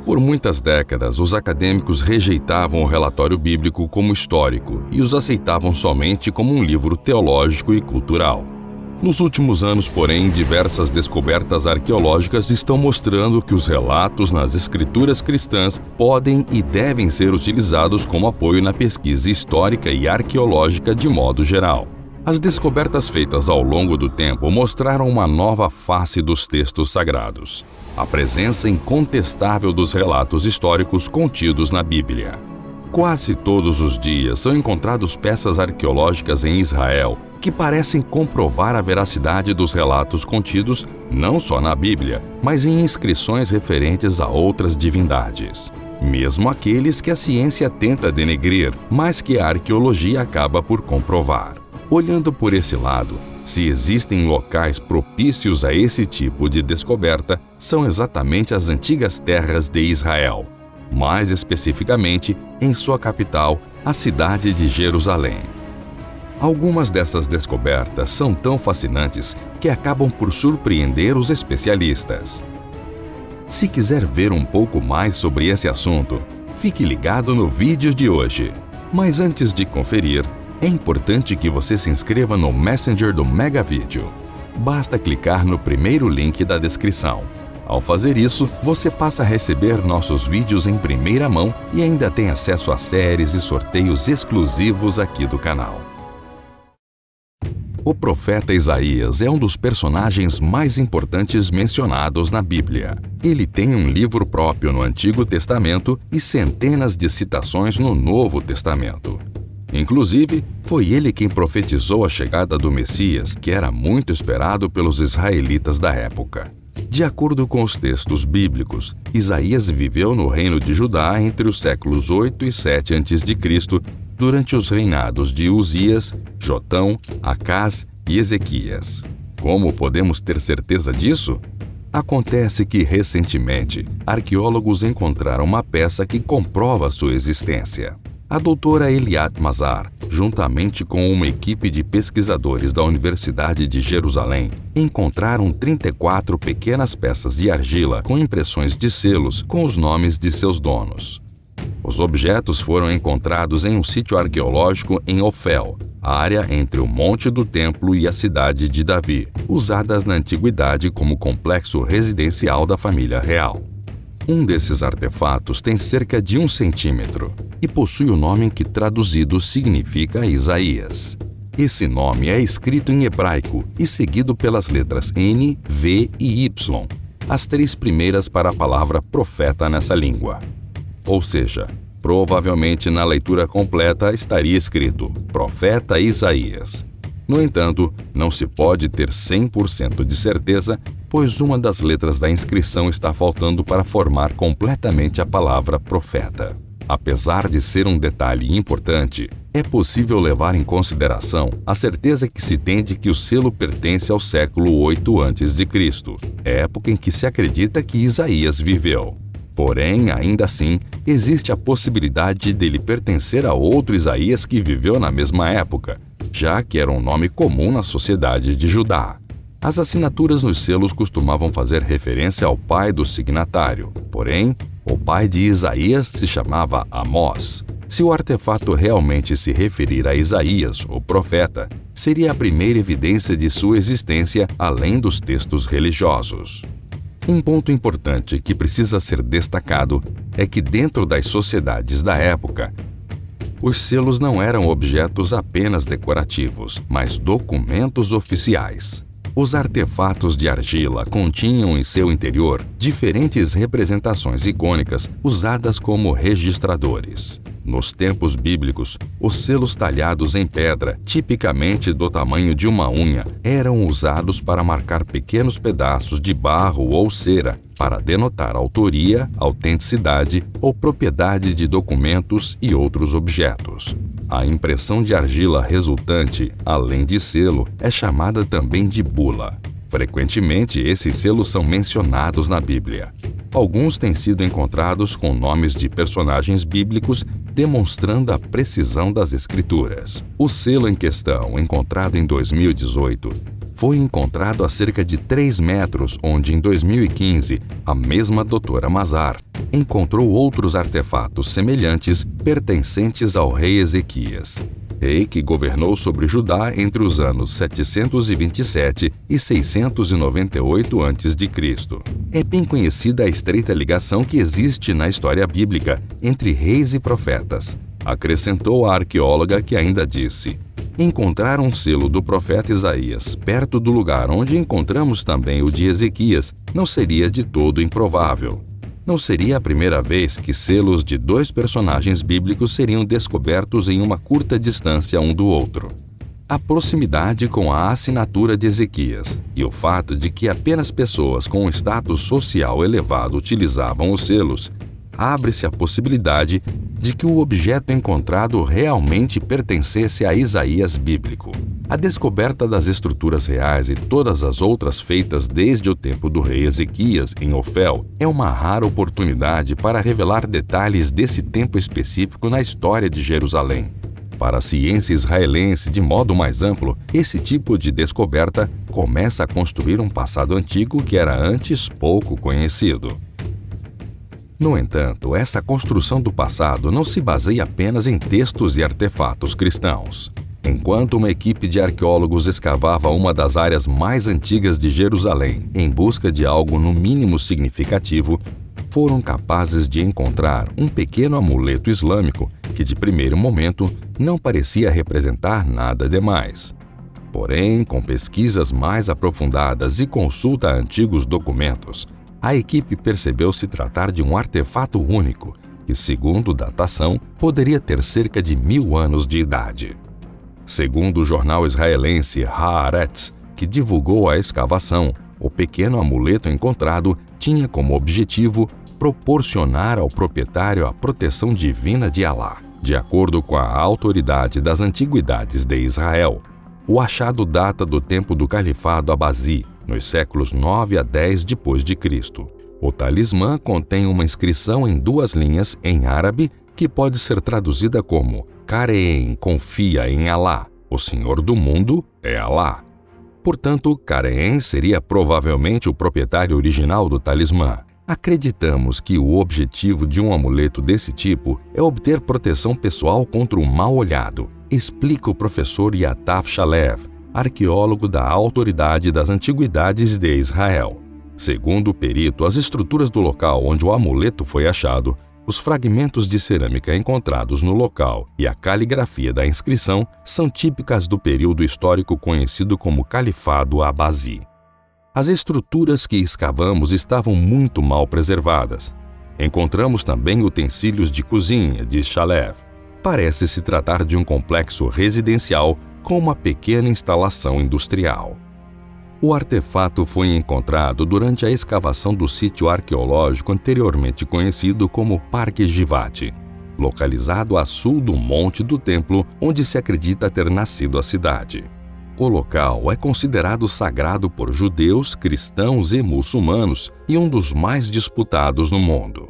Por muitas décadas, os acadêmicos rejeitavam o relatório bíblico como histórico e os aceitavam somente como um livro teológico e cultural. Nos últimos anos, porém, diversas descobertas arqueológicas estão mostrando que os relatos nas escrituras cristãs podem e devem ser utilizados como apoio na pesquisa histórica e arqueológica de modo geral. As descobertas feitas ao longo do tempo mostraram uma nova face dos textos sagrados: a presença incontestável dos relatos históricos contidos na Bíblia. Quase todos os dias são encontradas peças arqueológicas em Israel que parecem comprovar a veracidade dos relatos contidos não só na Bíblia, mas em inscrições referentes a outras divindades. Mesmo aqueles que a ciência tenta denegrir, mas que a arqueologia acaba por comprovar. Olhando por esse lado, se existem locais propícios a esse tipo de descoberta, são exatamente as antigas terras de Israel, mais especificamente em sua capital, a cidade de Jerusalém. Algumas dessas descobertas são tão fascinantes que acabam por surpreender os especialistas. Se quiser ver um pouco mais sobre esse assunto, fique ligado no vídeo de hoje. Mas antes de conferir, é importante que você se inscreva no Messenger do Megavídeo. Basta clicar no primeiro link da descrição. Ao fazer isso, você passa a receber nossos vídeos em primeira mão e ainda tem acesso a séries e sorteios exclusivos aqui do canal. O profeta Isaías é um dos personagens mais importantes mencionados na Bíblia. Ele tem um livro próprio no Antigo Testamento e centenas de citações no Novo Testamento. Inclusive, foi ele quem profetizou a chegada do Messias, que era muito esperado pelos israelitas da época. De acordo com os textos bíblicos, Isaías viveu no reino de Judá entre os séculos 8 e 7 a.C., durante os reinados de Uzias, Jotão, Acás e Ezequias. Como podemos ter certeza disso? Acontece que, recentemente, arqueólogos encontraram uma peça que comprova sua existência. A doutora Eliat Mazar, juntamente com uma equipe de pesquisadores da Universidade de Jerusalém, encontraram 34 pequenas peças de argila com impressões de selos com os nomes de seus donos. Os objetos foram encontrados em um sítio arqueológico em Ofel, área entre o Monte do Templo e a cidade de Davi, usadas na antiguidade como complexo residencial da família real. Um desses artefatos tem cerca de 1 centímetro e possui o nome que traduzido significa Isaías. Esse nome é escrito em hebraico e seguido pelas letras N, V e Y, as 3 primeiras para a palavra profeta nessa língua. Ou seja, provavelmente na leitura completa estaria escrito Profeta Isaías. No entanto, não se pode ter 100% de certeza, pois uma das letras da inscrição está faltando para formar completamente a palavra profeta. Apesar de ser um detalhe importante, é possível levar em consideração a certeza que se tem de que o selo pertence ao século 8 a.C., época em que se acredita que Isaías viveu. Porém, ainda assim, existe a possibilidade dele pertencer a outro Isaías que viveu na mesma época, já que era um nome comum na sociedade de Judá. As assinaturas nos selos costumavam fazer referência ao pai do signatário, porém, o pai de Isaías se chamava Amós. Se o artefato realmente se referir a Isaías, o profeta, seria a primeira evidência de sua existência além dos textos religiosos. Um ponto importante que precisa ser destacado é que dentro das sociedades da época, os selos não eram objetos apenas decorativos, mas documentos oficiais. Os artefatos de argila continham em seu interior diferentes representações icônicas usadas como registradores. Nos tempos bíblicos, os selos talhados em pedra, tipicamente do tamanho de uma unha, eram usados para marcar pequenos pedaços de barro ou cera, para denotar autoria, autenticidade ou propriedade de documentos e outros objetos. A impressão de argila resultante, além de selo, é chamada também de bula. Frequentemente, esses selos são mencionados na Bíblia. Alguns têm sido encontrados com nomes de personagens bíblicos, demonstrando a precisão das escrituras. O selo em questão, encontrado em 2018, foi encontrado a cerca de 3 metros, onde em 2015, a mesma doutora Mazar encontrou outros artefatos semelhantes pertencentes ao rei Ezequias, rei que governou sobre Judá entre os anos 727 e 698 a.C. É bem conhecida a estreita ligação que existe na história bíblica entre reis e profetas. Acrescentou a arqueóloga, que ainda disse: encontrar um selo do profeta Isaías perto do lugar onde encontramos também o de Ezequias não seria de todo improvável. Não seria a primeira vez que selos de 2 personagens bíblicos seriam descobertos em uma curta distância um do outro. A proximidade com a assinatura de Ezequias e o fato de que apenas pessoas com um status social elevado utilizavam os selos, abre-se a possibilidade de que o objeto encontrado realmente pertencesse a Isaías bíblico. A descoberta das estruturas reais e todas as outras feitas desde o tempo do rei Ezequias em Ofel é uma rara oportunidade para revelar detalhes desse tempo específico na história de Jerusalém. Para a ciência israelense, de modo mais amplo, esse tipo de descoberta começa a construir um passado antigo que era antes pouco conhecido. No entanto, essa construção do passado não se baseia apenas em textos e artefatos cristãos. Enquanto uma equipe de arqueólogos escavava uma das áreas mais antigas de Jerusalém em busca de algo no mínimo significativo, foram capazes de encontrar um pequeno amuleto islâmico que, de primeiro momento, não parecia representar nada demais. Porém, com pesquisas mais aprofundadas e consulta a antigos documentos, a equipe percebeu se tratar de um artefato único, que, segundo datação, poderia ter cerca de 1000 anos de idade. Segundo o jornal israelense Haaretz, que divulgou a escavação, o pequeno amuleto encontrado tinha como objetivo proporcionar ao proprietário a proteção divina de Alá. De acordo com a autoridade das antiguidades de Israel, o achado data do tempo do califado Abazi, nos séculos 9 a 10 d.C. O talismã contém uma inscrição em 2 linhas em árabe que pode ser traduzida como Kareem confia em Alá, o Senhor do mundo é Alá. Portanto, Kareem seria provavelmente o proprietário original do talismã. Acreditamos que o objetivo de um amuleto desse tipo é obter proteção pessoal contra o mal-olhado, explica o professor Yataf Shalev, arqueólogo da Autoridade das Antiguidades de Israel. Segundo o perito, as estruturas do local onde o amuleto foi achado, os fragmentos de cerâmica encontrados no local e a caligrafia da inscrição são típicas do período histórico conhecido como Califado Abazi. As estruturas que escavamos estavam muito mal preservadas. Encontramos também utensílios de cozinha, diz Shalev. Parece se tratar de um complexo residencial com uma pequena instalação industrial. O artefato foi encontrado durante a escavação do sítio arqueológico anteriormente conhecido como Parque Givat, localizado a sul do Monte do Templo, onde se acredita ter nascido a cidade. O local é considerado sagrado por judeus, cristãos e muçulmanos e um dos mais disputados no mundo.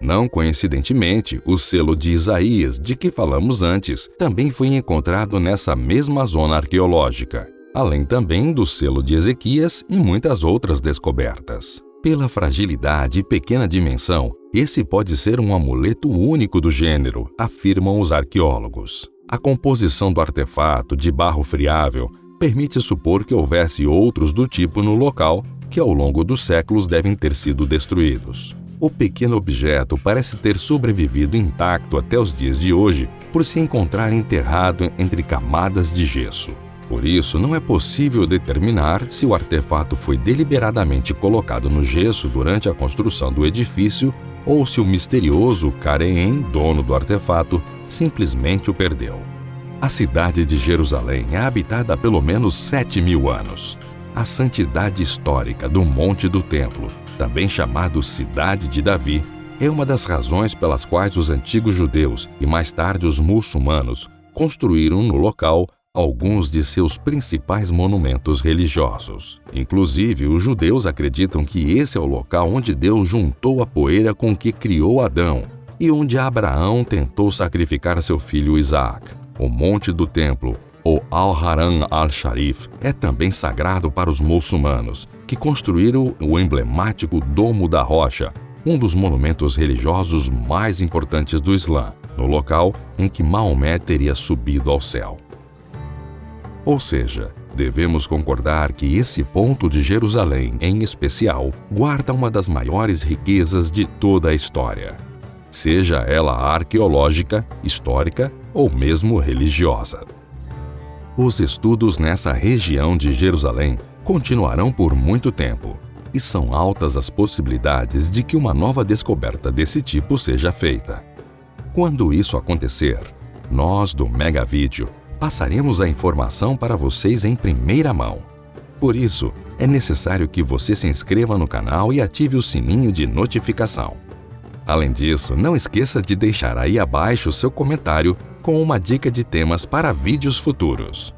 Não coincidentemente, o selo de Isaías, de que falamos antes, também foi encontrado nessa mesma zona arqueológica, além também do selo de Ezequias e muitas outras descobertas. Pela fragilidade e pequena dimensão, esse pode ser um amuleto único do gênero, afirmam os arqueólogos. A composição do artefato, de barro friável, permite supor que houvesse outros do tipo no local que ao longo dos séculos devem ter sido destruídos. O pequeno objeto parece ter sobrevivido intacto até os dias de hoje por se encontrar enterrado entre camadas de gesso. Por isso, não é possível determinar se o artefato foi deliberadamente colocado no gesso durante a construção do edifício ou se o misterioso Kareem, dono do artefato, simplesmente o perdeu. A cidade de Jerusalém é habitada há pelo menos 7.000 anos. A santidade histórica do Monte do Templo, também chamado Cidade de Davi, é uma das razões pelas quais os antigos judeus e mais tarde os muçulmanos construíram no local alguns de seus principais monumentos religiosos. Inclusive, os judeus acreditam que esse é o local onde Deus juntou a poeira com que criou Adão e onde Abraão tentou sacrificar seu filho Isaac. O Monte do Templo O Al-Haram al-Sharif é também sagrado para os muçulmanos, que construíram o emblemático Domo da Rocha, um dos monumentos religiosos mais importantes do Islã, no local em que Maomé teria subido ao céu. Ou seja, devemos concordar que esse ponto de Jerusalém, em especial, guarda uma das maiores riquezas de toda a história, seja ela arqueológica, histórica ou mesmo religiosa. Os estudos nessa região de Jerusalém continuarão por muito tempo, e são altas as possibilidades de que uma nova descoberta desse tipo seja feita. Quando isso acontecer, nós do Megavídeo passaremos a informação para vocês em primeira mão. Por isso, é necessário que você se inscreva no canal e ative o sininho de notificação. Além disso, não esqueça de deixar aí abaixo seu comentário com uma dica de temas para vídeos futuros.